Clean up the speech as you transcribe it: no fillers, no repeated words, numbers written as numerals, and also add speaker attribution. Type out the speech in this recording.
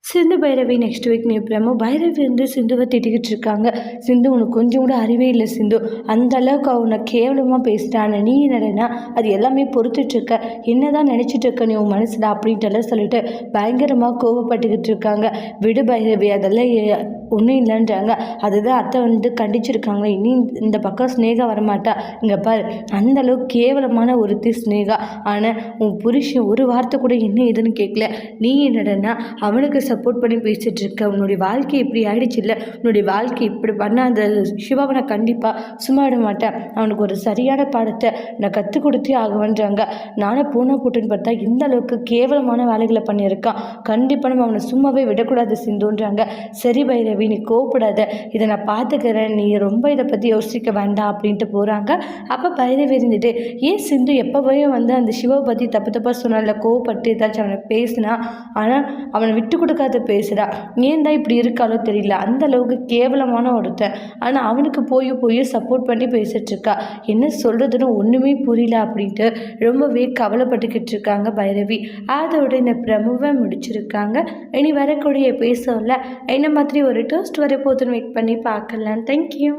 Speaker 1: Sindhu Bhairavi next week Prabhu Bhairavi வந்து சிந்துவை திட்டிக்கிட்டு இருக்காங்க. சிந்து உனக்கு கொஞ்சம் கூட அறிவே இல்லை சிந்து, அந்த அளவுக்கு அவனை கேவலமாக பேசிட்டான். நீ என்னடனா அது எல்லாமே பொறுத்துட்ருக்க, என்னதான் நினச்சிட்டு இருக்க நீ உன் மனசில் அப்படின்ட்டுலாம் சொல்லிட்டு பயங்கரமாக கோவப்பட்டுக்கிட்டு இருக்காங்க. விடு பைரவி, அதெல்லாம் ஒன்றும் இல்லைன்றாங்க. அதுதான் அத்தை வந்து கண்டிச்சிருக்காங்க. இனி இந்த பக்கம் ஸ்னேகா வரமாட்டா. இங்கே பாரு, அந்த அளவுக்கு கேவலமான ஒருத்தி ஸ்னேகா. ஆனால் உன் புருஷன் ஒரு வார்த்தை கூட என்ன ஏதுன்னு கேட்கல. நீ என்னடனா அவனுக்கு சப்போர்ட் பண்ணி பேசிகிட்டு இருக்க. உன்னுடைய வாழ்க்கை இப்படி ஆயிடுச்சு இல்லை, உன்னுடைய வாழ்க்கை இப்படி பண்ண அந்த சிவாவை நான் கண்டிப்பாக சும்மா விட மாட்டேன். அவனுக்கு ஒரு சரியான பாடத்தை நான் கற்றுக் கொடுத்தே ஆகுவேன்றாங்க. நானும் போனால் போட்டுன்னு பார்த்தா இந்த அளவுக்கு கேவலமான வேலைகளை பண்ணியிருக்கான். கண்டிப்பாக நம்ம அவனை சும்மாவே விடக்கூடாது சிந்துன்றாங்க. சரி பைரவி, நீ கோவப்படாத, இதை நான் பார்த்துக்கிறேன், நீ ரொம்ப இதை பற்றி யோசிக்க வேண்டாம் அப்படின்ட்டு போகிறாங்க. அப்போ பைரவி இருந்துட்டு, ஏன் சிந்து எப்போவே வந்து அந்த சிவாவை பற்றி தப்பு தப்பாக சொன்னால, கோவப்பட்டு ஏதாச்சும் அவனை பேசினா, ஆனால் அவனை விட்டு கொடுக்காத பேசுகிறா. ஏன் தான் இப்படி இருக்காலோ தெரியல, அந்த அளவுக்கு கேவலமான ஒருத்தன். ஆனால் அவனுக்கு போய் சப்போர்ட் பண்ணி பேசிட்டு இருக்கா. என்ன சொல்கிறதுன்னு ஒன்றுமே புரியல அப்படின்ட்டு ரொம்பவே கவலைப்பட்டுக்கிட்டு இருக்காங்க பைரவி. அதோட இந்த பிரமுவை முடிச்சிருக்காங்க. இனி வரக்கூடிய பேசல என்ன மாதிரி ஒரு டோஸ்ட் வரப்போதுன்னு வெயிட் பண்ணி பார்க்கலாம். தேங்க்யூ.